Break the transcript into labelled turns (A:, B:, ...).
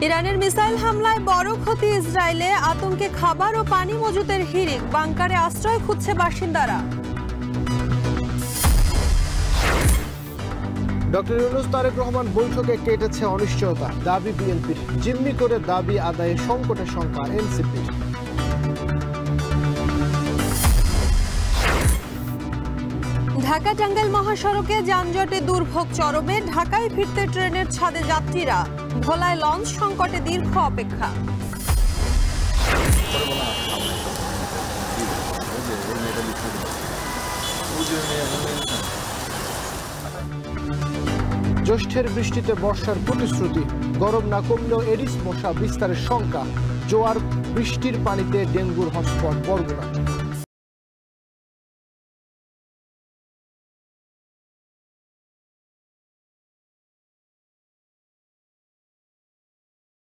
A: ইরানের মিসাইল হামলায় বড় ক্ষতি ইসরায়েলে, আতঙ্কে খাবার ও পানি মজুতের হিড়িক, বাংকারে আশ্রয় খুঁজছে বাসিন্দারা।
B: ডক্টর ইউনূস তারেক রহমান বৈঠকে কেটেছে অনিশ্চয়তা, দাবি বিএনপির। জিম্মি করে দাবি আদায়ে সংকটের শঙ্কা এনসিপির।
A: ঢাকা টাঙ্গাইল মহাসড়কে যানজটে দুর্ভোগ চরমে, ঢাকায় ফিরতে ট্রেনের ছাদে যাত্রীরা, ভোলায় লঞ্চ সংকটে দীর্ঘ অপেক্ষা।
B: জ্যৈষ্ঠের বৃষ্টিতে বর্ষার প্রতিশ্রুতি, গরম না কমলেও এডিস মশা বিস্তারের শঙ্কা। জোয়ার বৃষ্টির পানিতে ডেঙ্গুর হটস্পট বরগুনা।